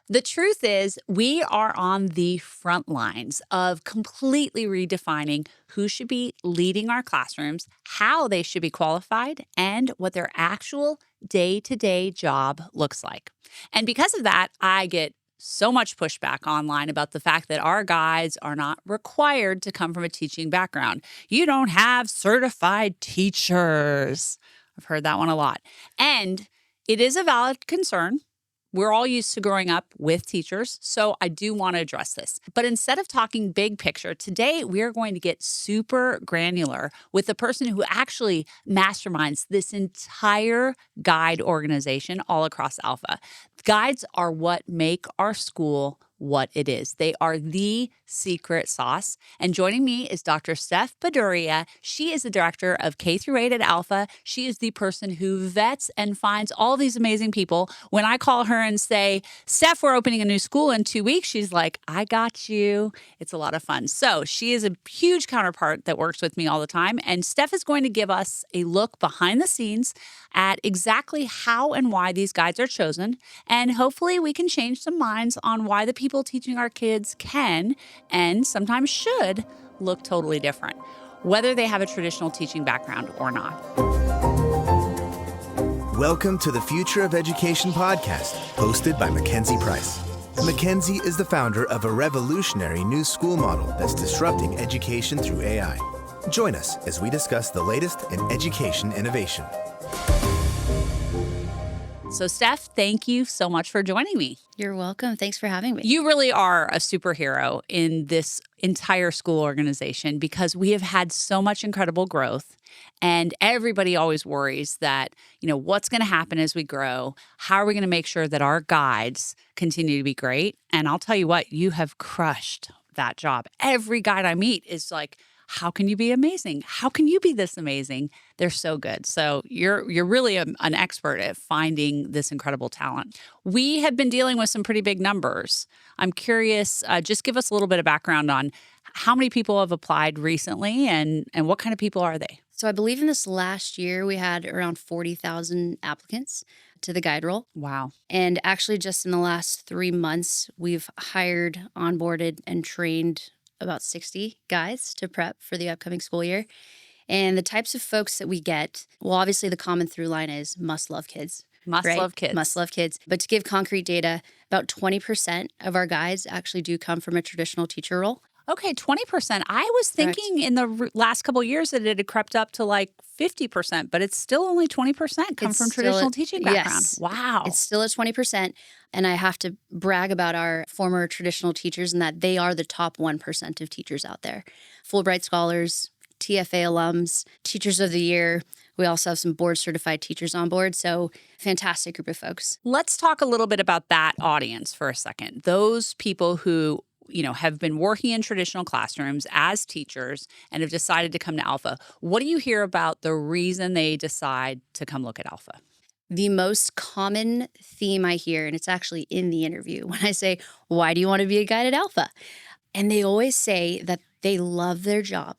The truth is, we are on the front lines of completely redefining who should be leading our classrooms, how they should be qualified, and what their actual day-to-day job looks like. And because of that, I get so much pushback online about the fact that our guides are not required to come from a teaching background. You don't have certified teachers. I've heard that one a lot. And it is a valid concern. We're all used to growing up with teachers, so I do want to address this. But instead of talking big picture, today we are going to get super granular with the person who actually masterminds this entire guide organization all across Alpha. Guides are what make our school what it is. They are the secret sauce. And joining me is Dr. Stef Baduria. She is the director of K-8 at Alpha. She is the person who vets and finds all these amazing people. When I call her and say, Steph, we're opening a new school in 2 weeks, she's like, I got you. It's a lot of fun. So she is a huge counterpart that works with me all the time. And Steph is going to give us a look behind the scenes at exactly how and why these guides are chosen. And hopefully we can change some minds on why the people teaching our kids can and sometimes should look totally different, whether they have a traditional teaching background or not. Welcome to the Future of Education podcast, hosted by Mackenzie Price. Mackenzie is the founder of a revolutionary new school model that's disrupting education through AI. Join us as we discuss the latest in education innovation. So, Steph, thank you so much for joining me. You're welcome. Thanks for having me. You really are a superhero in this entire school organization because we have had so much incredible growth. And everybody always worries that, what's going to happen as we grow? How are we going to make sure that our guides continue to be great? And I'll tell you what, you have crushed that job. Every guide I meet is like, how can you be amazing? How can you be this amazing? They're so good. So you're really an expert at finding this incredible talent. We have been dealing with some pretty big numbers. I'm curious, just give us a little bit of background on how many people have applied recently and what kind of people are they? So I believe in this last year, we had around 40,000 applicants to the guide role. Wow. And actually just in the last 3 months, we've hired, onboarded, and trained about 60 guys to prep for the upcoming school year. And the types of folks that we get, well, obviously the common through line is must love kids. Must love kids. Must love kids. But to give concrete data, about 20% of our guides actually do come from a traditional teacher role. Okay, 20%. I was thinking in the last couple of years that it had crept up to like 50%, but it's still only 20% come from traditional teaching background. Yes. Wow. It's still at 20%. And I have to brag about our former traditional teachers in that they are the top 1% of teachers out there. Fulbright scholars, TFA alums, teachers of the year. We also have some board certified teachers on board. So fantastic group of folks. Let's talk a little bit about that audience for a second. Those people who have been working in traditional classrooms as teachers and have decided to come to Alpha. What do you hear about the reason they decide to come look at Alpha? The most common theme I hear, and it's actually in the interview, when I say, why do you want to be a guide at Alpha? And they always say that they love their job.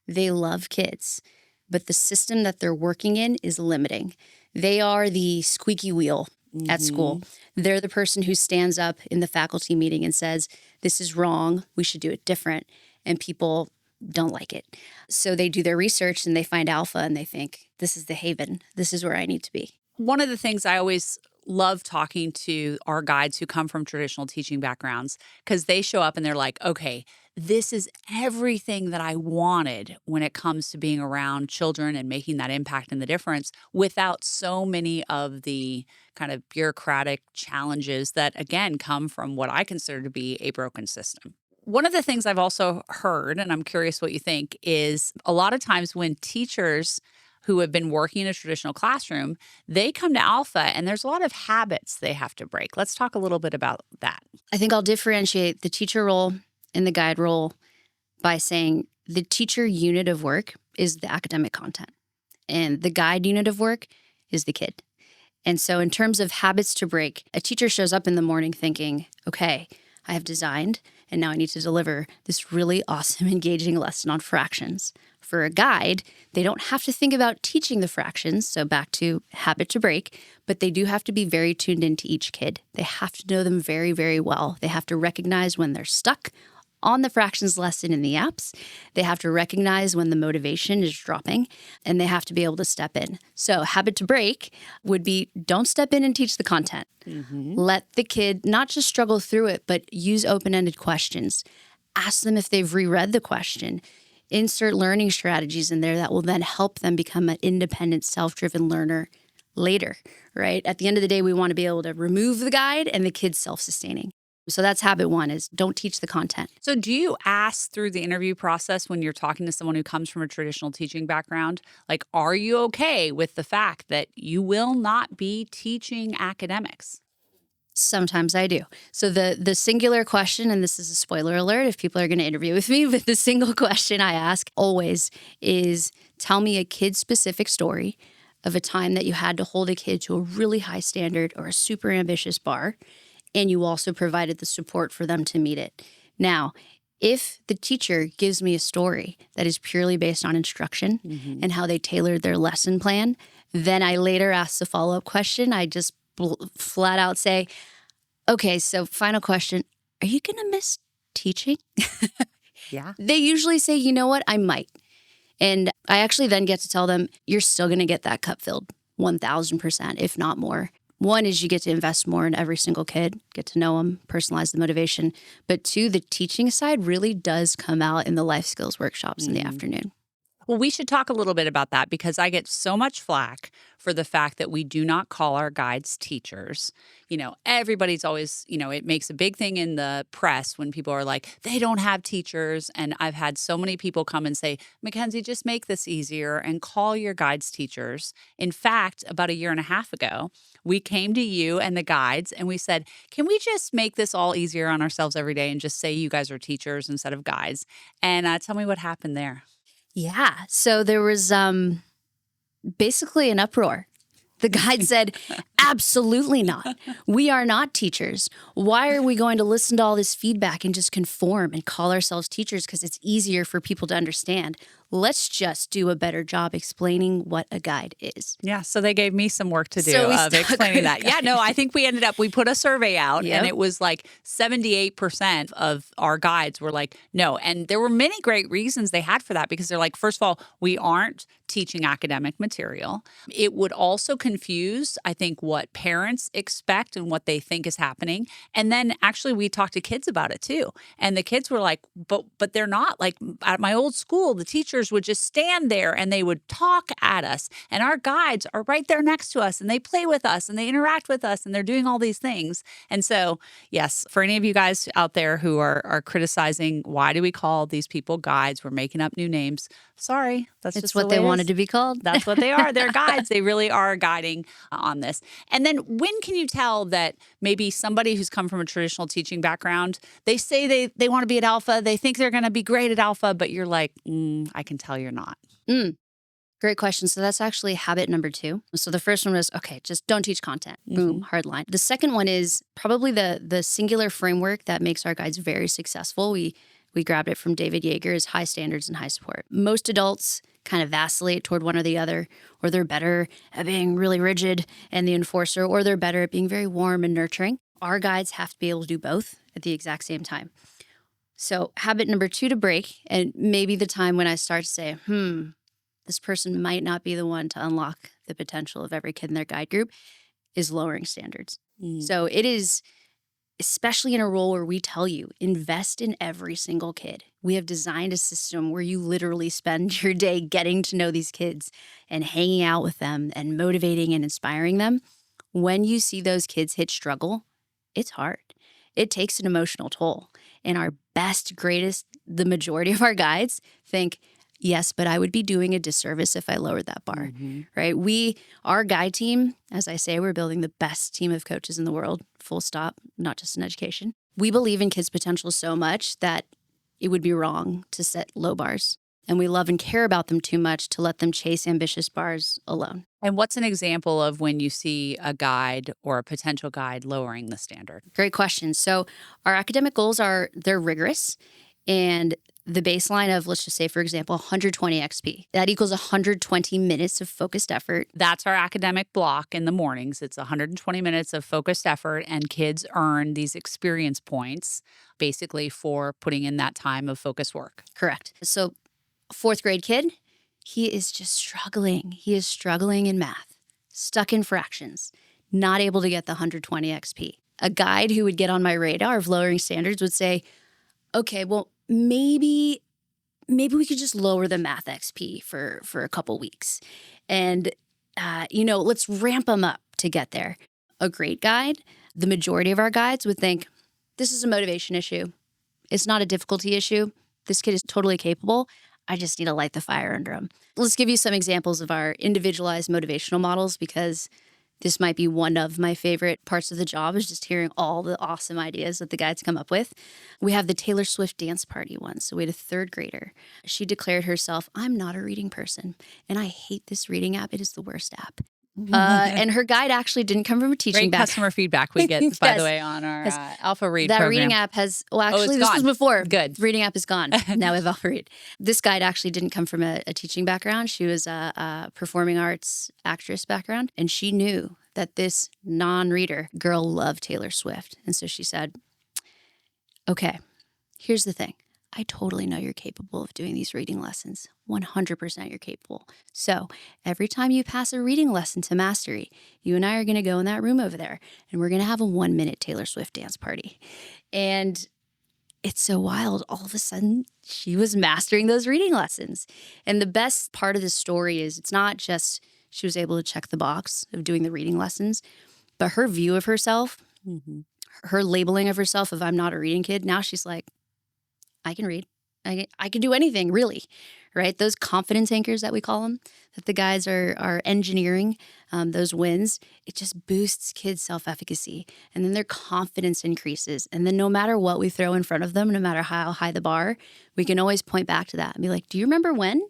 They love kids, but the system that they're working in is limiting. They are the squeaky wheel at school. They're the person who stands up in the faculty meeting and says, this is wrong, we should do it different. And people don't like it. So they do their research and they find Alpha and they think, this is the haven. This is where I need to be. One of the things I always love talking to our guides who come from traditional teaching backgrounds, because they show up and they're like, okay, this is everything that I wanted when it comes to being around children and making that impact and the difference without so many of the kind of bureaucratic challenges that, again, come from what I consider to be a broken system. One of the things I've also heard, and I'm curious what you think, is a lot of times when teachers who have been working in a traditional classroom, they come to Alpha and there's a lot of habits they have to break. Let's talk a little bit about that. I think I'll differentiate the teacher role and the guide role by saying the teacher unit of work is the academic content and the guide unit of work is the kid. And so in terms of habits to break, a teacher shows up in the morning thinking, okay, I have designed and now I need to deliver this really awesome, engaging lesson on fractions. For a guide, they don't have to think about teaching the fractions, so back to habit to break, but they do have to be very tuned into each kid. They have to know them very, very well. They have to recognize when they're stuck on the fractions lesson in the apps. They have to recognize when the motivation is dropping, and they have to be able to step in. So habit to break would be don't step in and teach the content. Let the kid not just struggle through it, but use open-ended questions. Ask them if they've reread the question. Insert learning strategies in there that will then help them become an independent, self-driven learner later, right? At the end of the day, we want to be able to remove the guide and the kid's self-sustaining. So that's habit one, is don't teach the content. So do you ask through the interview process when you're talking to someone who comes from a traditional teaching background, like, are you okay with the fact that you will not be teaching academics? Sometimes I do. So the singular question, and this is a spoiler alert if people are going to interview with me, but the single question I ask always is, tell me a kid-specific story of a time that you had to hold a kid to a really high standard or a super ambitious bar, and you also provided the support for them to meet it. Now, if the teacher gives me a story that is purely based on instruction and how they tailored their lesson plan, then I later ask the follow-up question. I just flat out say, okay, so final question, are you going to miss teaching? Yeah. They usually say, you know what, I might. And I actually then get to tell them, you're still going to get that cup filled 1,000%, if not more. One is you get to invest more in every single kid, get to know them, personalize the motivation. But two, the teaching side really does come out in the life skills workshops in the afternoon. Well, we should talk a little bit about that because I get so much flack for the fact that we do not call our guides teachers. You know, everybody's always, it makes a big thing in the press when people are like, they don't have teachers. And I've had so many people come and say, Mackenzie, just make this easier and call your guides teachers. In fact, about a year and a half ago, we came to you and the guides and we said, can we just make this all easier on ourselves every day and just say you guys are teachers instead of guides? And tell me what happened there. Yeah. So there was basically an uproar. The guide said, absolutely not. We are not teachers. Why are we going to listen to all this feedback and just conform and call ourselves teachers because it's easier for people to understand? Let's just do a better job explaining what a guide is. Yeah, so they gave me some work to do So we of stuck explaining with that. Yeah, no, I think we put a survey out Yep. and it was like 78% of our guides were like, no. And there were many great reasons they had for that because they're like, first of all, we aren't teaching academic material. It would also confuse, I think, what parents expect and what they think is happening. And then actually we talked to kids about it too. And the kids were like, but they're not. Like at my old school, the teachers would just stand there and they would talk at us. And our guides are right there next to us and they play with us and they interact with us and they're doing all these things. And so, yes, for any of you guys out there who are criticizing, why do we call these people guides? We're making up new names. Sorry, that's It's just what the they way it wanted is. to be called. That's what they are. They're guides. They really are guiding on this. And then when can you tell that maybe somebody who's come from a traditional teaching background, they say they want to be at Alpha, they think they're going to be great at Alpha, but you're like, I can tell you're not. Great question. So that's actually habit number 2. So the first one was, okay, just don't teach content. Boom, hard line. The second one is probably the singular framework that makes our guides very successful. We grabbed it from David Yeager's high standards and high support. Most adults kind of vacillate toward one or the other, or they're better at being really rigid and the enforcer, or they're better at being very warm and nurturing. Our guides have to be able to do both at the exact same time. So habit number 2 to break, and maybe the time when I start to say, this person might not be the one to unlock the potential of every kid in their guide group, is lowering standards. So it is, especially in a role where we tell you, invest in every single kid. We have designed a system where you literally spend your day getting to know these kids and hanging out with them and motivating and inspiring them. When you see those kids hit struggle, it's hard. It takes an emotional toll. And our best, greatest, the majority of our guides think, yes, but I would be doing a disservice if I lowered that bar, right? Our guide team, as I say, we're building the best team of coaches in the world, full stop, not just in education. We believe in kids' potential so much that it would be wrong to set low bars. and we love and care about them too much to let them chase ambitious bars alone. And what's an example of when you see a guide or a potential guide lowering the standard? Great question. So our academic goals they're rigorous, and the baseline of, let's just say, for example, 120 XP. That equals 120 minutes of focused effort. That's our academic block in the mornings. It's 120 minutes of focused effort, and kids earn these experience points basically for putting in that time of focused work. Correct. So fourth grade kid, he is just struggling. He is struggling in math, stuck in fractions, not able to get the 120 XP. A guide who would get on my radar of lowering standards would say, okay, well, maybe we could just lower the math XP for a couple weeks. And, let's ramp them up to get there. A great guide, the majority of our guides would think, this is a motivation issue. It's not a difficulty issue. This kid is totally capable. I just need to light the fire under him. Let's give you some examples of our individualized motivational models, because this might be one of my favorite parts of the job, is just hearing all the awesome ideas that the guides come up with. We have the Taylor Swift dance party one. So we had a third grader. She declared herself, I'm not a reading person, and I hate this reading app. It is the worst app. And her guide actually didn't come from a teaching Great background. customer feedback we get, by the way, on our Alpha Read that program. reading app has, it's this gone. was before. Good. Reading app is gone. Now we have Alpha Read. This guide actually didn't come from a teaching background. She was a performing arts actress background, and she knew that this non-reader girl loved Taylor Swift. And so she said, okay, here's the thing. I totally know you're capable of doing these reading lessons. 100% you're capable. So every time you pass a reading lesson to mastery, you and I are going to go in that room over there, and we're going to have a 1-minute Taylor Swift dance party. And it's so wild. All of a sudden, she was mastering those reading lessons. And the best part of this story is it's not just she was able to check the box of doing the reading lessons, but her view of herself, her labeling of herself of I'm not a reading kid. Now she's like, I can read. I can do anything, really, right? Those confidence anchors that we call them, that the guys are engineering, those wins, it just boosts kids' self-efficacy. And then their confidence increases. And then no matter what we throw in front of them, no matter how high the bar, we can always point back to that and be like, do you remember when?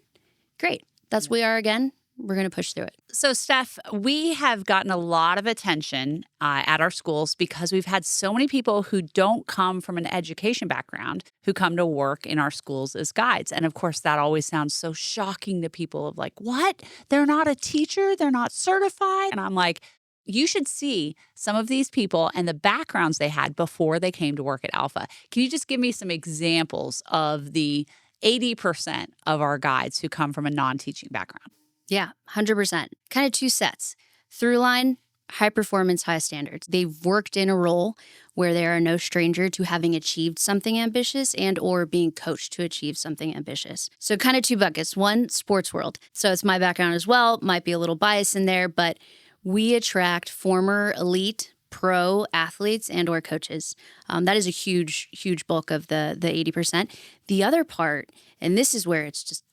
Great. That's where we are again. We're going to push through it. So, Steph, we have gotten a lot of attention at our schools because we've had so many people who don't come from an education background who come to work in our schools as guides. And of course, that always sounds so shocking to people of like, what? They're not a teacher? They're not certified? And I'm like, you should see some of these people and the backgrounds they had before they came to work at Alpha. Can you just give me some examples of the 80% of our guides who come from a non-teaching background? Yeah, 100%. Kind of two sets. Through line, high performance, high standards. They've worked in a role where they are no stranger to having achieved something ambitious and or being coached to achieve something ambitious. So kind of two buckets. One, sports world. So it's my background as well. Might be a little bias in there, but we attract former elite pro athletes and or coaches. That is a huge bulk of the 80%. The other part, and this is where it's just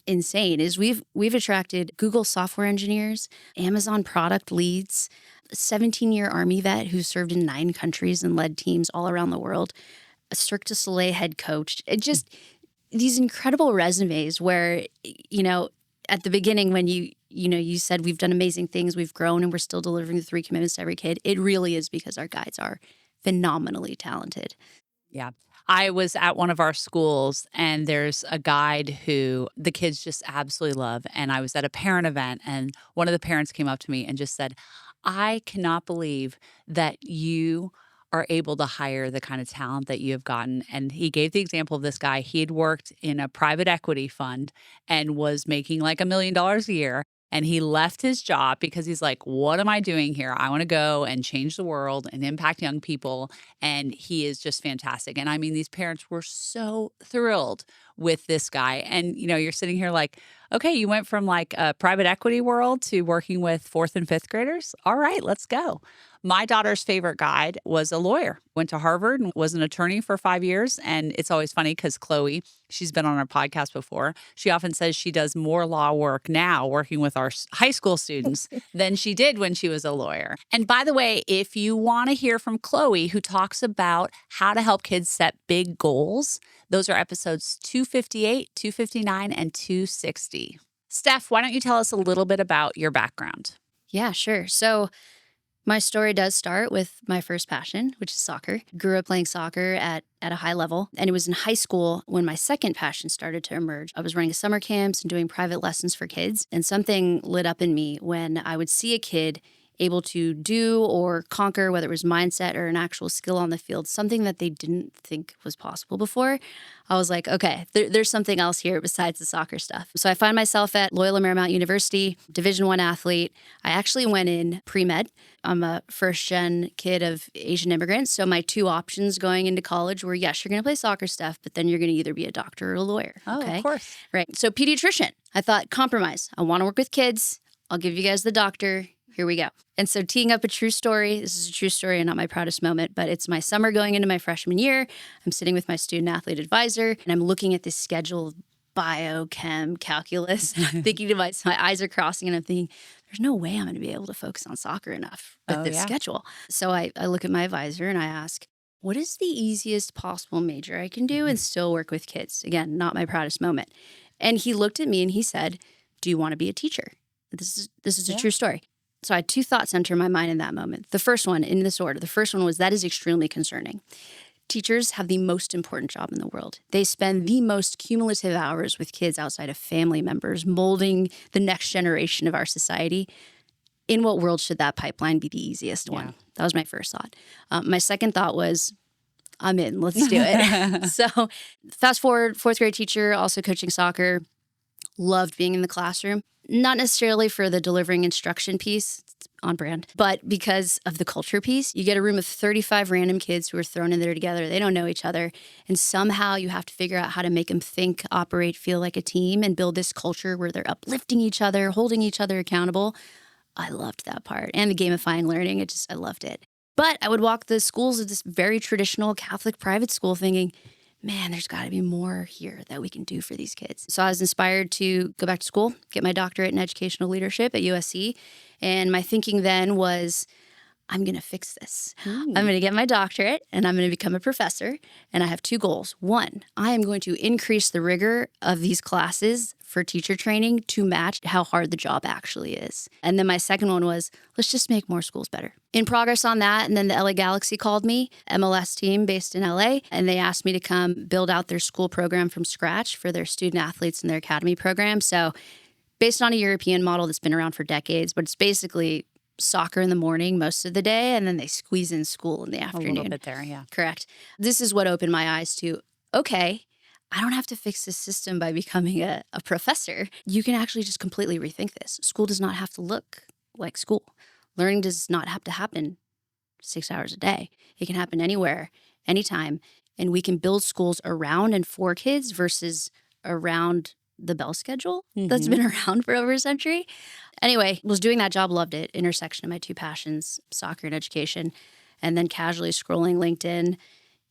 insane, is we've attracted Google software engineers, Amazon product leads, a 17-year Army vet who served in 9 countries and led teams all around the world, a Cirque du Soleil head coach. It just these incredible resumes where, at the beginning when you said we've done amazing things, we've grown, and we're still delivering the 3 commitments to every kid. It really is because our guides are phenomenally talented. Yeah. I was at one of our schools, and there's a guide who the kids just absolutely love. And I was at a parent event, and one of the parents came up to me and just said, I cannot believe that you are able to hire the kind of talent that you have gotten. And he gave the example of this guy. He had worked in a private equity fund and was making like $1 million a year. And he left his job because he's like, what am I doing here? I want to go and change the world and impact young people. And he is just fantastic. And I mean, these parents were so thrilled with this guy. And, you're sitting here like, Okay, you went from like a private equity world to working with fourth and fifth graders. All right, let's go. My daughter's favorite guide was a lawyer. Went to Harvard and was an attorney for 5 years. And it's always funny because Chloe, she's been on our podcast before. She often says she does more law work now working with our high school students than she did when she was a lawyer. And by the way, if you want to hear from Chloe, who talks about how to help kids set big goals, those are episodes 258, 259, and 260. Steph, why don't you tell us a little bit about your background? Yeah, sure. So my story does start with my first passion, which is soccer. Grew up playing soccer at a high level. And it was in high school when my second passion started to emerge. I was running summer camps and doing private lessons for kids. And something lit up in me when I would see a kid able to do or conquer, whether it was mindset or an actual skill on the field, something that they didn't think was possible before. I was like, okay, there's something else here besides the soccer stuff. So I find myself at Loyola Marymount University, Division I athlete. I actually went in pre-med. I'm a first-gen kid of Asian immigrants. So my two options going into college were, yes, you're going to play soccer stuff, but then you're going to either be a doctor or a lawyer. Oh, okay? of course. Right. So pediatrician. I thought, compromise. I want to work with kids. I'll give you guys the doctor. Here we go. And so teeing up a true story, this is a true story and not my proudest moment, but it's my summer going into my freshman year. I'm sitting with my student athlete advisor and I'm looking at this schedule of biochem calculus. And I'm thinking to my eyes are crossing and I'm thinking, there's no way I'm going to be able to focus on soccer enough with this schedule. So I look at my advisor and I ask, what is the easiest possible major I can do and still work with kids? Again, not my proudest moment. And he looked at me and he said, do you want to be a teacher? This is a true story. So I had two thoughts enter my mind in that moment. The first one, in this order, the first one was that is extremely concerning. Teachers have the most important job in the world. They spend the most cumulative hours with kids outside of family members, molding the next generation of our society. In what world should that pipeline be the easiest one? That was my first thought. My second thought was, I'm in, let's do it. So fast forward, fourth grade teacher, also coaching soccer, loved being in the classroom. Not necessarily for the delivering instruction piece, it's on brand, but because of the culture piece. You get a room of 35 random kids who are thrown in there together. They don't know each other. And somehow you have to figure out how to make them think, operate, feel like a team and build this culture where they're uplifting each other, holding each other accountable. I loved that part. And the gamifying learning, I loved it. But I would walk the schools of this very traditional Catholic private school thinking, man, there's got to be more here that we can do for these kids. So I was inspired to go back to school, get my doctorate in educational leadership at USC. And my thinking then was, I'm going to fix this. I'm going to get my doctorate and I'm going to become a professor. And I have two goals. One, I am going to increase the rigor of these classes for teacher training to match how hard the job actually is. And then my second one was, let's just make more schools better. In progress on that, and then the LA Galaxy called me, MLS team based in LA, and they asked me to come build out their school program from scratch for their student athletes and their academy program. So based on a European model that's been around for decades, but it's basically soccer in the morning most of the day, and then they squeeze in school in the afternoon. A little bit there, yeah. Correct. This is what opened my eyes to, okay, I don't have to fix this system by becoming a professor. You can actually just completely rethink this. School does not have to look like school. Learning does not have to happen 6 hours a day. It can happen anywhere, anytime. And we can build schools around and for kids versus around the bell schedule that's been around for over a century. Anyway, was doing that job, loved it. Intersection of my two passions, soccer and education. And then casually scrolling LinkedIn,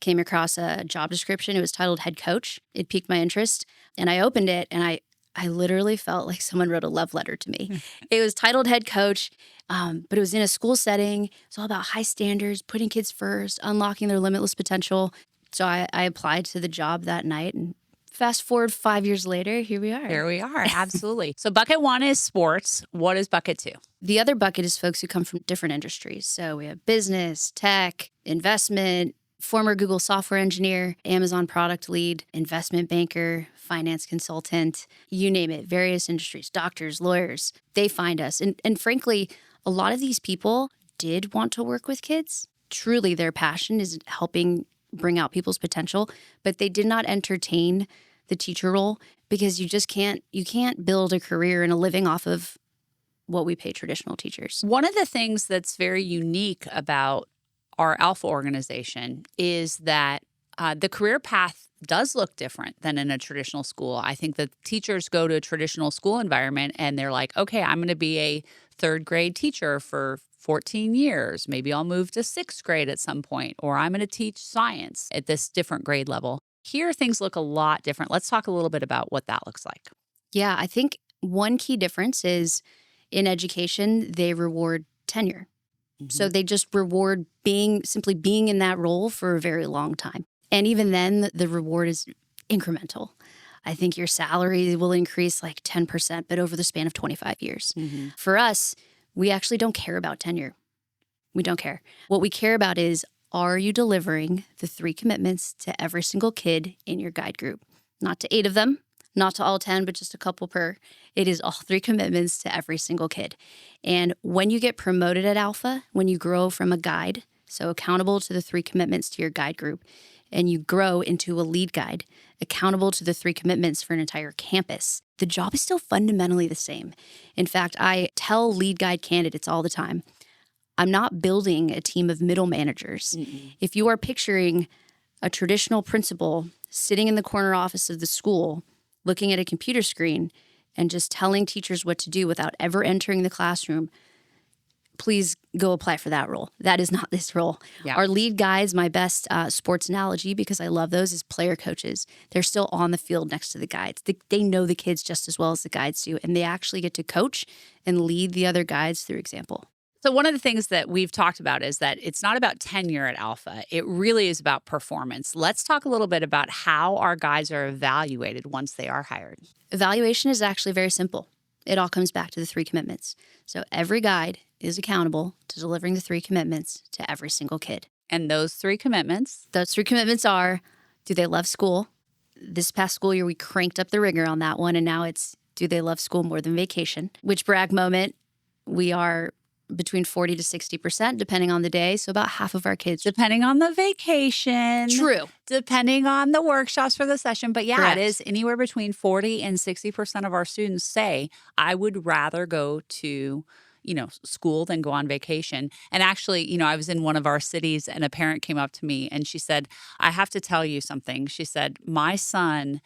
came across a job description. It was titled head coach. It piqued my interest. And I opened it and I literally felt like someone wrote a love letter to me. It was titled head coach, but it was in a school setting. It's all about high standards, putting kids first, unlocking their limitless potential. So I applied to the job that night and fast forward 5 years later, here we are. Here we are. Absolutely. So bucket one is sports. What is bucket two? The other bucket is folks who come from different industries. So we have business, tech, investment, former Google software engineer, Amazon product lead, investment banker, finance consultant, you name it, various industries, doctors, lawyers. They find us. And frankly, a lot of these people did want to work with kids. Truly, their passion is helping bring out people's potential, but they did not entertain the teacher role because you can't build a career and a living off of what we pay traditional teachers. One of the things that's very unique about our Alpha organization is that The career path does look different than in a traditional school. I think that teachers go to a traditional school environment and they're like, okay, I'm going to be a third grade teacher for 14 years. Maybe I'll move to sixth grade at some point, or I'm going to teach science at this different grade level. Here, things look a lot different. Let's talk a little bit about what that looks like. Yeah, I think one key difference is in education, they reward tenure. So they just reward simply being in that role for a very long time. And even then, the reward is incremental. I think your salary will increase like 10%, but over the span of 25 years. For us, we actually don't care about tenure. We don't care. What we care about is, are you delivering the 3 commitments to every single kid in your guide group? Not to 8 of them, not to all 10, but just a couple per. It is all 3 commitments to every single kid. And when you get promoted at Alpha, when you grow from a guide, so accountable to the 3 commitments to your guide group, and you grow into a lead guide, accountable to the 3 commitments for an entire campus, the job is still fundamentally the same. In fact, I tell lead guide candidates all the time, I'm not building a team of middle managers. If you are picturing a traditional principal sitting in the corner office of the school, looking at a computer screen and just telling teachers what to do without ever entering the classroom, please go apply for that role. That is not this role. Yeah. Our lead guides, my best sports analogy, because I love those, is player coaches. They're still on the field next to the guides. They know the kids just as well as the guides do, and they actually get to coach and lead the other guides through example. So one of the things that we've talked about is that it's not about tenure at Alpha. It really is about performance. Let's talk a little bit about how our guides are evaluated once they are hired. Evaluation is actually very simple. It all comes back to the 3 commitments. So every guide is accountable to delivering the 3 commitments to every single kid. And those 3 commitments? Those 3 commitments are, do they love school? This past school year, we cranked up the rigor on that one, and now it's, do they love school more than vacation? Which brag moment, we are between 40 to 60%, depending on the day. So about half of our kids. Depending on the vacation. True. Depending on the workshops for the session. But yeah, Correct. It is anywhere between 40 and 60% of our students say, I would rather go to school than go on vacation. And actually, I was in one of our cities and a parent came up to me and she said, I have to tell you something. She said, my son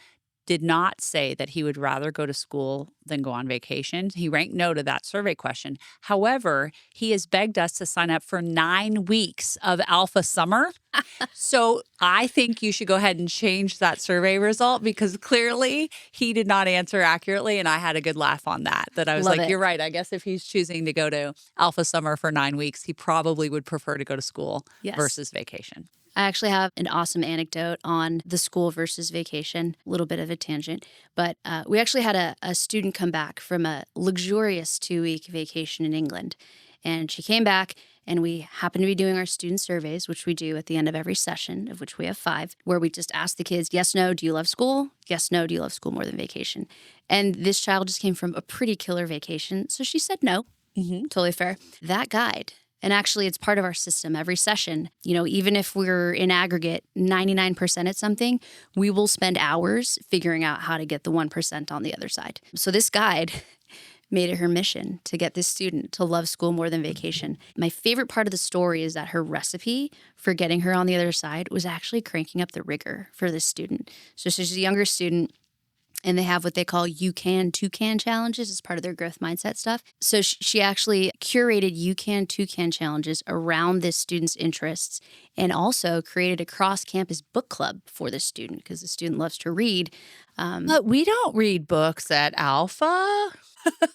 did not say that he would rather go to school than go on vacation. He ranked no to that survey question. However, he has begged us to sign up for 9 weeks of Alpha Summer. So I think you should go ahead and change that survey result because clearly he did not answer accurately. And I had a good laugh on that I was Love like, it. You're right. I guess if he's choosing to go to Alpha Summer for 9 weeks, he probably would prefer to go to school Yes. versus vacation. I actually have an awesome anecdote on the school versus vacation, a little bit of a tangent. But we actually had a student come back from a luxurious 2-week vacation in England. And she came back and we happened to be doing our student surveys, which we do at the end of every session, of which we have 5, where we just ask the kids, yes, no, do you love school? Yes, no, do you love school more than vacation? And this child just came from a pretty killer vacation. So she said no. Totally fair. That guide. And actually, it's part of our system. Every session, even if we're in aggregate 99% at something, we will spend hours figuring out how to get the 1% on the other side. So this guide made it her mission to get this student to love school more than vacation. My favorite part of the story is that her recipe for getting her on the other side was actually cranking up the rigor for this student. So she's a younger student. And they have what they call you can, two can challenges as part of their growth mindset stuff. So she actually curated you can, two can challenges around this student's interests and also created a cross-campus book club for the student because the student loves to read. But we don't read books at Alpha.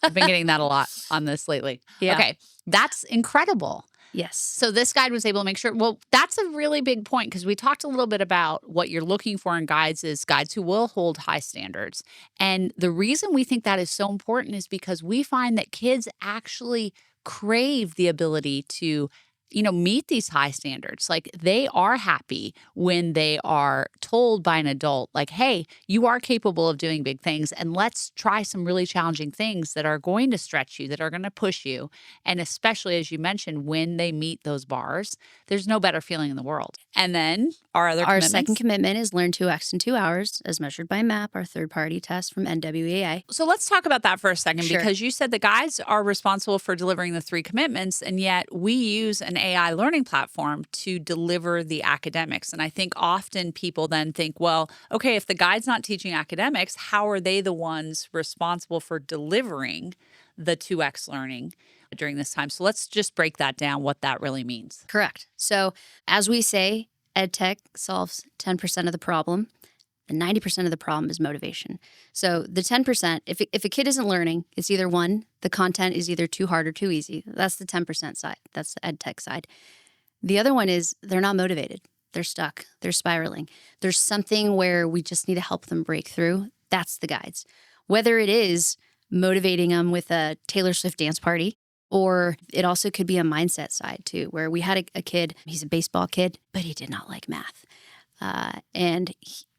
I've been getting that a lot on this lately. Yeah. Okay, that's incredible. Yes. So this guide was able to make sure, well, that's a really big point because we talked a little bit about what you're looking for in guides is guides who will hold high standards. And the reason we think that is so important is because we find that kids actually crave the ability to meet these high standards. Like they are happy when they are told by an adult, like, hey, you are capable of doing big things and let's try some really challenging things that are going to stretch you, that are going to push you. And especially as you mentioned, when they meet those bars, there's no better feeling in the world. And then our second commitment is learn 2x in 2 hours as measured by MAP, our third-party test from NWEA. So let's talk about that for a second Sure. because you said the guides are responsible for delivering the 3 commitments and yet we use an AI learning platform to deliver the academics. And I think often people then think, well, okay, if the guide's not teaching academics, how are they the ones responsible for delivering the 2X learning during this time? So let's just break that down, what that really means. Correct. So as we say, ed tech solves 10% of the problem. The 90% of the problem is motivation. So the 10%, if a kid isn't learning, it's either one, the content is either too hard or too easy. That's the 10% side. That's the ed tech side. The other one is they're not motivated. They're stuck. They're spiraling. There's something where we just need to help them break through. That's the guides. Whether it is motivating them with a Taylor Swift dance party, or it also could be a mindset side too, where we had a kid, he's a baseball kid, but he did not like math.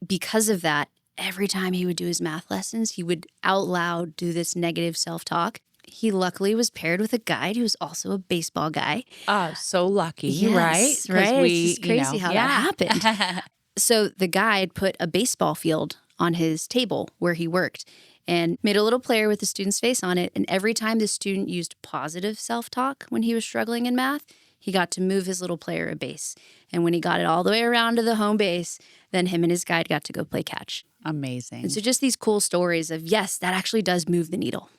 Because of that, every time he would do his math lessons, he would out loud do this negative self-talk. He luckily was paired with a guide who was also a baseball guy. Oh, so lucky, Yes, right? right. It's just crazy how that happened. So the guide put a baseball field on his table where he worked and made a little player with the student's face on it. And every time the student used positive self-talk when he was struggling in math, he got to move his little player a base. And when he got it all the way around to the home base, then him and his guide got to go play catch. Amazing. And so just these cool stories of, yes, that actually does move the needle.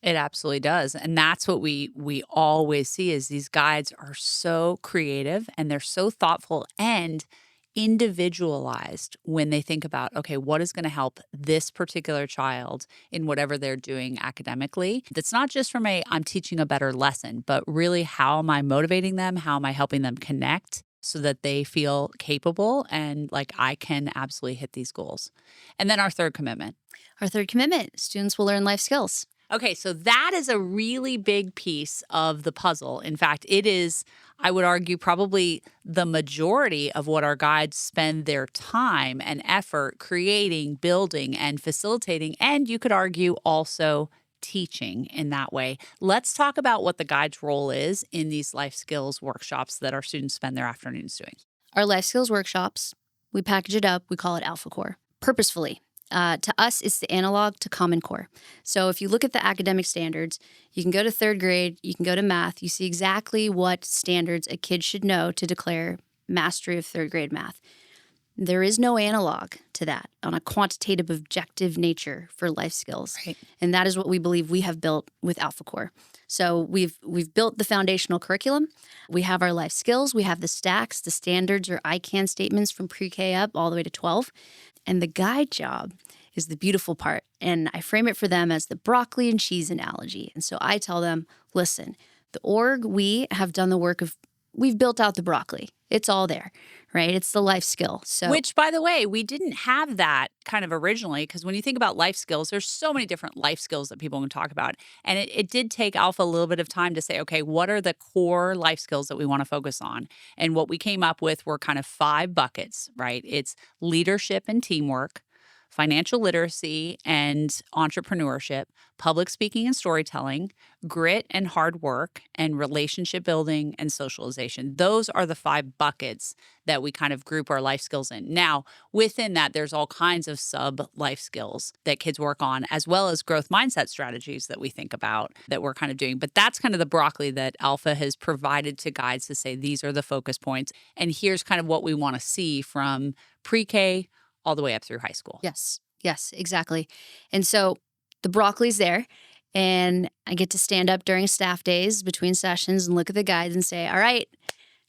It absolutely does. And that's what we always see is these guides are so creative and they're so thoughtful and individualized when they think about, okay, what is going to help this particular child in whatever they're doing academically. That's not just from I'm teaching a better lesson, but really how am I motivating them? How am I helping them connect so that they feel capable and like I can absolutely hit these goals? And then our third commitment. Our third commitment, students will learn life skills. Okay, so that is a really big piece of the puzzle. In fact, it is, I would argue, probably the majority of what our guides spend their time and effort creating, building, and facilitating, and you could argue also teaching in that way. Let's talk about what the guide's role is in these life skills workshops that our students spend their afternoons doing. Our life skills workshops, we package it up, we call it Alpha Core, purposefully. To us, it's the analog to Common Core. So if you look at the academic standards, you can go to third grade, you can go to math, you see exactly what standards a kid should know to declare mastery of third grade math. There is no analog to that on a quantitative, objective nature for life skills. Right. And that is what we believe we have built with Alpha Core. So we've built the foundational curriculum. We have our life skills. We have the stacks, the standards or I can statements from pre-K up all the way to 12. And the guide job is the beautiful part. And I frame it for them as the broccoli and cheese analogy. And so I tell them, listen, the org, we have done the work of, we've built out the broccoli. It's all there, right? It's the life skill. So, which, by the way, we didn't have that kind of originally, because when you think about life skills, there's so many different life skills that people can talk about. And it did take Alpha a little bit of time to say, okay, what are the core life skills that we want to focus on? And what we came up with were kind of 5 buckets, right? It's leadership and teamwork, financial literacy and entrepreneurship, public speaking and storytelling, grit and hard work, and relationship building and socialization. Those are the 5 buckets that we kind of group our life skills in. Now, within that, there's all kinds of sub-life skills that kids work on, as well as growth mindset strategies that we think about that we're kind of doing. But that's kind of the broccoli that Alpha has provided to guides to say, these are the focus points. And here's kind of what we want to see from pre-K all the way up through high school. yes, exactly. And so the broccoli's there. And I get to stand up during staff days between sessions and look at the guides and say, all right,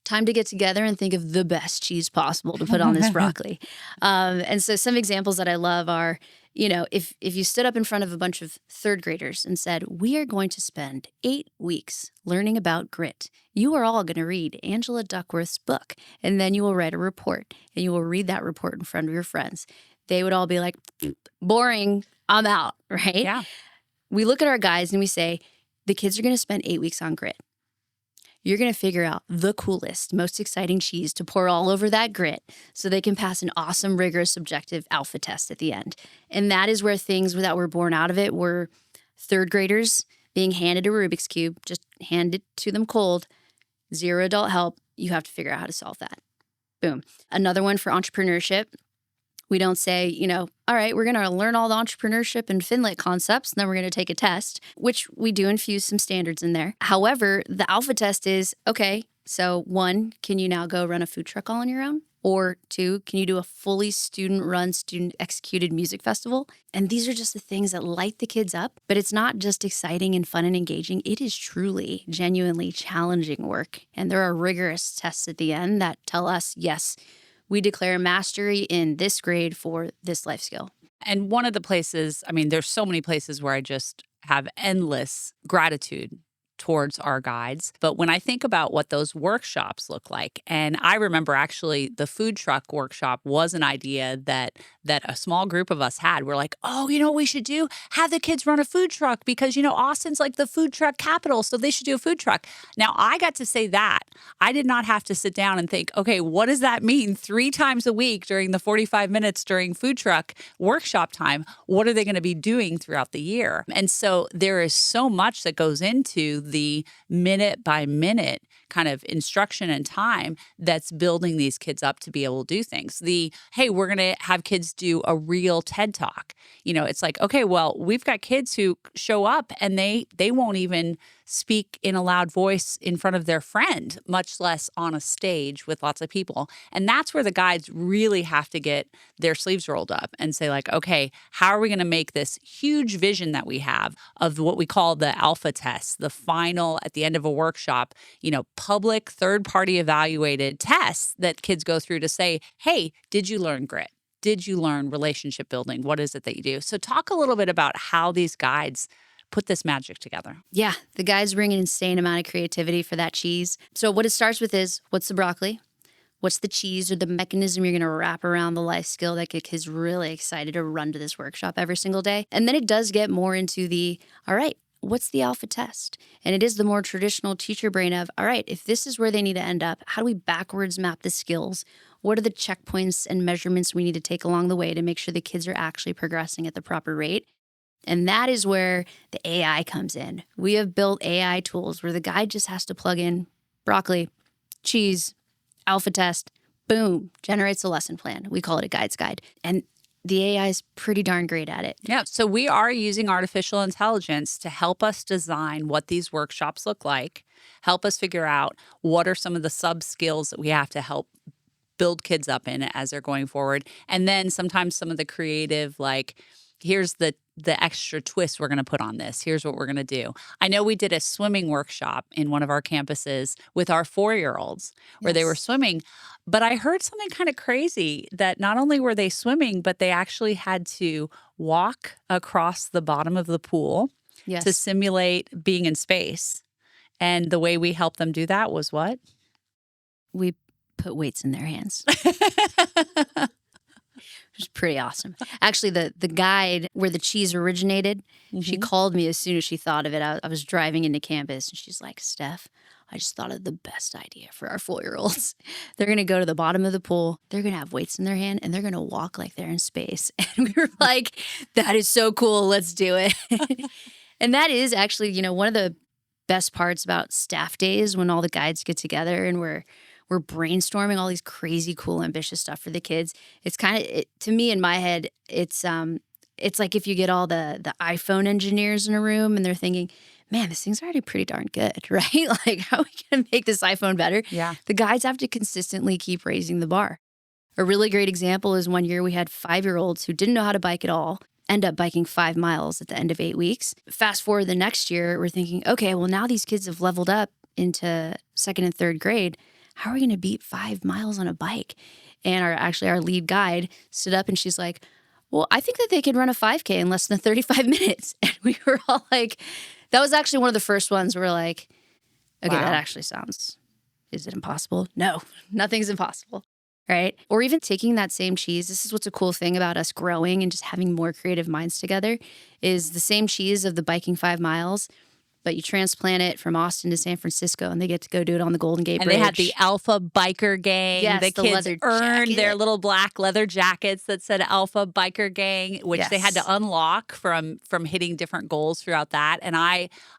time to get together and think of the best cheese possible to put on this broccoli. And so some examples that I love are, if you stood up in front of a bunch of third graders and said, we are going to spend 8 weeks learning about grit. You are all going to read Angela Duckworth's book, and then you will write a report, and you will read that report in front of your friends. They would all be like, boring, I'm out, right? Yeah. We look at our guides and we say, the kids are going to spend 8 weeks on grit. You're going to figure out the coolest, most exciting cheese to pour all over that grit so they can pass an awesome, rigorous, objective alpha test at the end. And that is where things that were born out of it were third graders being handed a Rubik's Cube, just hand it to them cold, 0 adult help. You have to figure out how to solve that. Boom. Another one for entrepreneurship. We don't say, all right, we're going to learn all the entrepreneurship and Finlit concepts, and then we're going to take a test, which we do infuse some standards in there. However, the alpha test is, okay, So 1, can you now go run a food truck all on your own? Or 2, can you do a fully student-run, student-executed music festival? And these are just the things that light the kids up. But it's not just exciting and fun and engaging. It is truly, genuinely challenging work. And there are rigorous tests at the end that tell us, yes, we declare mastery in this grade for this life skill. And one of the places, I mean, there's so many places where I just have endless gratitude towards our guides. But when I think about what those workshops look like, and I remember actually the food truck workshop was an idea that a small group of us had. We're like, oh, you know what we should do? Have the kids run a food truck because, Austin's like the food truck capital, so they should do a food truck. Now, I got to say that. I did not have to sit down and think, okay, what does that mean 3 times a week during the 45 minutes during food truck workshop time? What are they going to be doing throughout the year? And so there is so much that goes into the minute by minute kind of instruction and time that's building these kids up to be able to do things. Hey, we're going to have kids do a real TED Talk. It's like, okay, well, we've got kids who show up and they won't even speak in a loud voice in front of their friend, much less on a stage with lots of people. And that's where the guides really have to get their sleeves rolled up and say like, okay, how are we going to make this huge vision that we have of what we call the alpha test, the final at the end of a workshop, public third-party evaluated tests that kids go through to say, hey, did you learn grit? Did you learn relationship building? What is it that you do? So talk a little bit about how these guides put this magic together. Yeah, the guides bring an insane amount of creativity for that cheese. So what it starts with is, what's the broccoli? What's the cheese or the mechanism you're going to wrap around the life skill that get kids really excited to run to this workshop every single day? And then it does get more into all right, what's the alpha test? And it is the more traditional teacher brain of, all right, if this is where they need to end up, how do we backwards map the skills? What are the checkpoints and measurements we need to take along the way to make sure the kids are actually progressing at the proper rate? And that is where the AI comes in. We have built AI tools where the guide just has to plug in broccoli, cheese, alpha test, boom, generates a lesson plan. We call it a guide's guide. And the AI is pretty darn great at it. Yeah, so we are using artificial intelligence to help us design what these workshops look like, help us figure out what are some of the sub skills that we have to help build kids up in as they're going forward. And then sometimes some of the creative, like, here's the extra twist we're going to put on this. Here's what we're going to do. I know we did a swimming workshop in one of our campuses with our 4-year-olds where they were swimming. But I heard something kind of crazy that not only were they swimming, but they actually had to walk across the bottom of the pool to simulate being in space. And the way we helped them do that was what? We put weights in their hands. Which is pretty awesome. Actually, the guide where the cheese originated, she called me as soon as she thought of it. I was driving into campus, and she's like, Steph, I just thought of the best idea for our 4-year-olds. They're going to go to the bottom of the pool. They're going to have weights in their hand, and they're going to walk like they're in space. And we were like, that is so cool. Let's do it. And that is actually, one of the best parts about staff days when all the guides get together and we're brainstorming all these crazy, cool, ambitious stuff for the kids. It's kind of, to me, in my head, it's like if you get all the iPhone engineers in a room and they're thinking, man, this thing's already pretty darn good, right? Like, how are we going to make this iPhone better? Yeah. The guides have to consistently keep raising the bar. A really great example is one year we had 5-year-olds who didn't know how to bike at all, end up biking 5 miles at the end of 8 weeks. Fast forward the next year, we're thinking, okay, well, now these kids have leveled up into 2nd and 3rd grade. How are we going to beat 5 miles on a bike? And our lead guide stood up and she's like, well, I think that they could run a 5K in less than 35 minutes. And we were all like, that was actually one of the first ones where we're like, okay, that actually sounds, is it impossible? No, nothing's impossible, right? Or even taking that same cheese. This is what's a cool thing about us growing and just having more creative minds together is the same cheese of the biking 5 miles, but you transplant it from Austin to San Francisco, and they get to go do it on the Golden Gate Bridge. And they had the Alpha Biker Gang. Yes, the kids earned their little black leather jackets that said Alpha Biker Gang, which they had to unlock from hitting different goals throughout that. And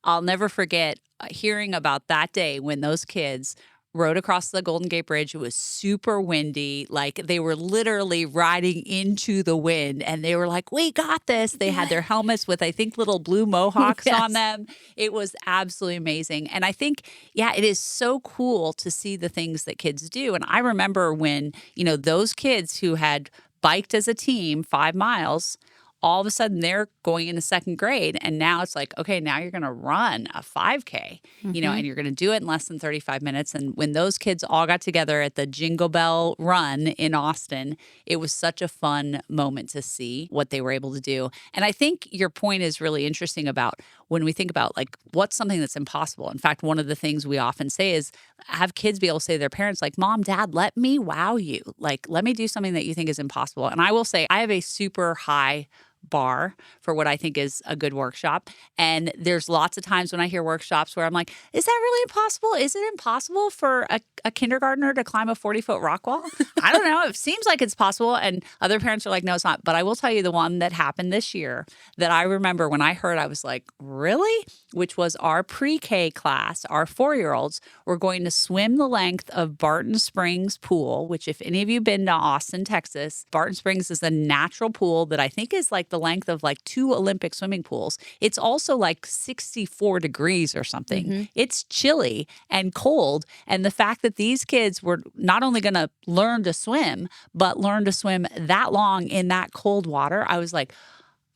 I'll never forget hearing about that day when those kids rode across the Golden Gate Bridge. It was super windy. Like they were literally riding into the wind and they were like, we got this. They had their helmets with, I think, little blue mohawks on them. It was absolutely amazing. And I think, yeah, it is so cool to see the things that kids do. And I remember when, those kids who had biked as a team 5 miles, all of a sudden they're going into second grade. And now it's like, okay, now you're going to run a 5K, and you're going to do it in less than 35 minutes. And when those kids all got together at the Jingle Bell Run in Austin, it was such a fun moment to see what they were able to do. And I think your point is really interesting about when we think about like, what's something that's impossible. In fact, one of the things we often say is have kids be able to say to their parents, like, Mom, Dad, let me wow you. Like, let me do something that you think is impossible. And I will say I have a super high bar for what I think is a good workshop. And there's lots of times when I hear workshops where I'm like, is that really impossible? Is it impossible for a kindergartner to climb a 40-foot rock wall? I don't know. It seems like it's possible. And other parents are like, no, it's not. But I will tell you the one that happened this year that I remember when I heard, I was like, really? Which was our pre-K class, our 4-year-olds were going to swim the length of Barton Springs Pool, which if any of you been to Austin, Texas, Barton Springs is a natural pool that I think is like the length of like 2 Olympic swimming pools. It's also like 64 degrees or something. Mm-hmm. It's chilly and cold. And the fact that these kids were not only going to learn to swim, but learn to swim that long in that cold water, I was like,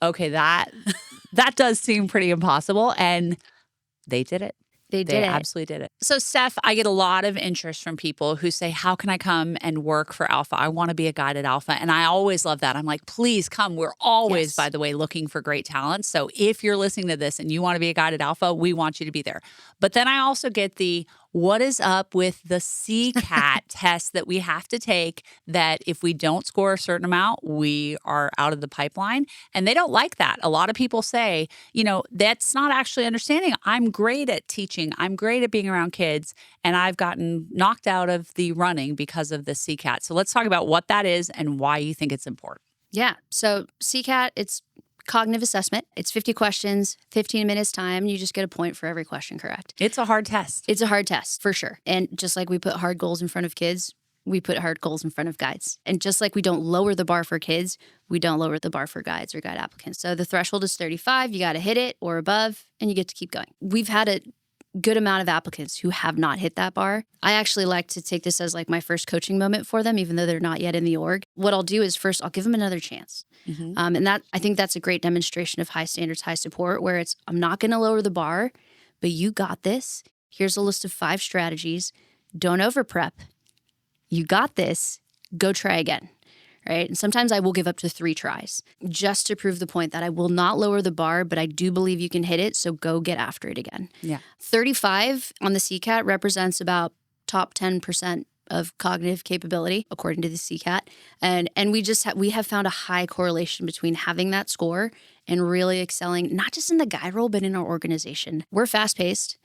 okay, that does seem pretty impossible. And they did it. They did it. Absolutely did it. So, Steph, I get a lot of interest from people who say, how can I come and work for Alpha? I want to be a guide at Alpha. And I always love that. I'm like, please come. We're always, by the way, looking for great talent. So if you're listening to this and you want to be a guide at Alpha, we want you to be there. But then I also get the, what is up with the CCAT test that we have to take that if we don't score a certain amount, we are out of the pipeline? And they don't like that. A lot of people say, that's not actually understanding. I'm great at teaching. I'm great at being around kids. And I've gotten knocked out of the running because of the CCAT. So let's talk about what that is and why you think it's important. Yeah. So CCAT, it's cognitive assessment. It's 50 questions, 15 minutes time. You just get a point for every question correct. It's a hard test. It's a hard test for sure. And just like we put hard goals in front of kids, we put hard goals in front of guides. And just like we don't lower the bar for kids, we don't lower the bar for guides or guide applicants. So the threshold is 35. You got to hit it or above, and you get to keep going. We've had a good amount of applicants who have not hit that bar. I actually like to take this as like my first coaching moment for them, even though they're not yet in the org. What I'll do is first, I'll give them another chance. Mm-hmm. And that I think that's a great demonstration of high standards, high support, where it's, I'm not going to lower the bar, but you got this. Here's a list of 5 strategies. Don't over prep. You got this. Go try again. Right? And sometimes I will give up to 3 tries just to prove the point that I will not lower the bar, but I do believe you can hit it. So go get after it again. Yeah. 35 on the CCAT represents about top 10% of cognitive capability, according to the CCAT. And we have found a high correlation between having that score and really excelling, not just in the guide role, but in our organization. We're fast-paced.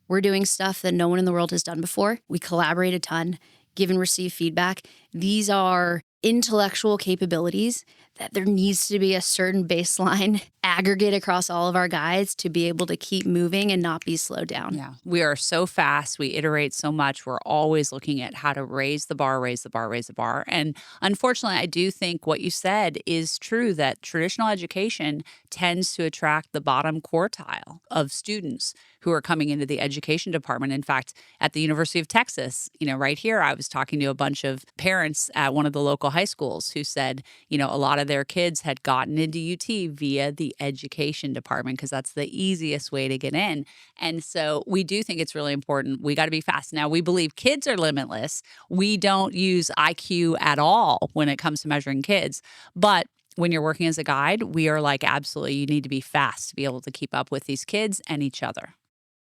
We're doing stuff that no one in the world has done before. We collaborate a ton, give and receive feedback. These are intellectual capabilities that there needs to be a certain baseline aggregate across all of our guides to be able to keep moving and not be slowed down. Yeah. We are so fast. We iterate so much. We're always looking at how to raise the bar, raise the bar, raise the bar. And unfortunately, I do think what you said is true, that traditional education tends to attract the bottom quartile of students who are coming into the education department. In fact, at the University of Texas, right here, I was talking to a bunch of parents at one of the local high schools who said, a lot of their kids had gotten into UT via the education department because that's the easiest way to get in. And so we do think it's really important. We got to be fast. Now, we believe kids are limitless. We don't use IQ at all when it comes to measuring kids. But when you're working as a guide, we are like, absolutely, you need to be fast to be able to keep up with these kids and each other.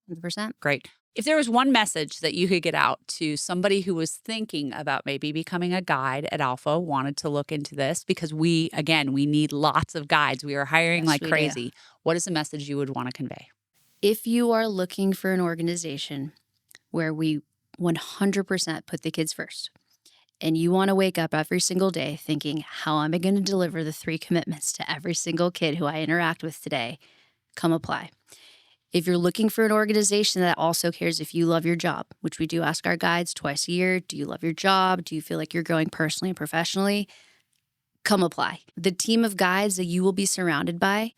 100%. Great. If there was one message that you could get out to somebody who was thinking about maybe becoming a guide at Alpha, wanted to look into this, because we need lots of guides. We are hiring like crazy. What is the message you would want to convey? If you are looking for an organization where we 100% put the kids first, and you want to wake up every single day thinking, how am I going to deliver the 3 commitments to every single kid who I interact with today? Come apply. If you're looking for an organization that also cares if you love your job, which we do ask our guides twice a year, do you love your job? Do you feel like you're growing personally and professionally? Come apply. The team of guides that you will be surrounded by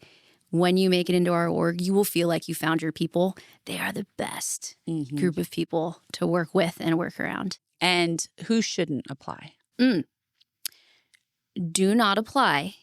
when you make it into our org, you will feel like you found your people. They are the best group of people to work with and work around. And who shouldn't apply? Do not apply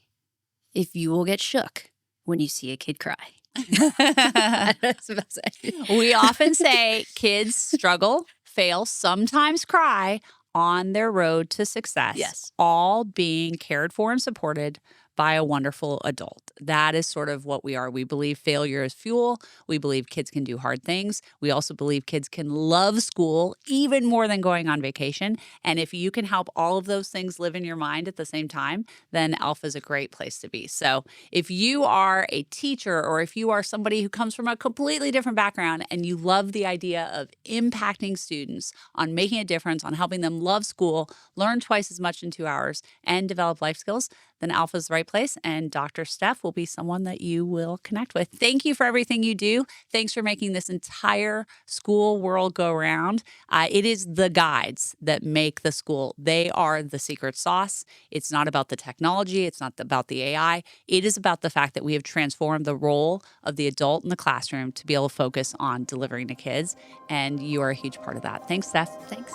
if you will get shook when you see a kid cry. That's the best idea. We often say kids struggle, fail, sometimes cry on their road to success. Yes. All being cared for and supported by a wonderful adult. That is sort of what we are. We believe failure is fuel. We believe kids can do hard things. We also believe kids can love school even more than going on vacation. And if you can help all of those things live in your mind at the same time, then Alpha is a great place to be. So if you are a teacher or if you are somebody who comes from a completely different background and you love the idea of impacting students on making a difference, on helping them love school, learn twice as much in 2 hours, and develop life skills, then Alpha is the right place. And Dr. Steph will be someone that you will connect with. Thank you for everything you do. Thanks for making this entire school world go round. It is the guides that make the school. They are the secret sauce. It's not about the technology. It's not about the AI. It is about the fact that we have transformed the role of the adult in the classroom to be able to focus on delivering to kids. And you are a huge part of that. Thanks, Steph. Thanks.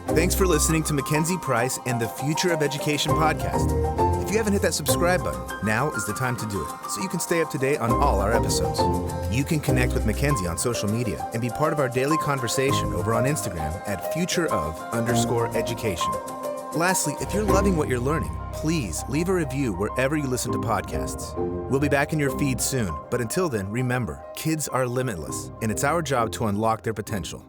Thanks for listening to Mackenzie Price and the Future of Education podcast. If you haven't hit that subscribe button, now is the time to do it so you can stay up to date on all our episodes. You can connect with Mackenzie on social media and be part of our daily conversation over on Instagram at futureof_education. Lastly, if you're loving what you're learning, please leave a review wherever you listen to podcasts. We'll be back in your feed soon, but until then, remember, kids are limitless, and it's our job to unlock their potential.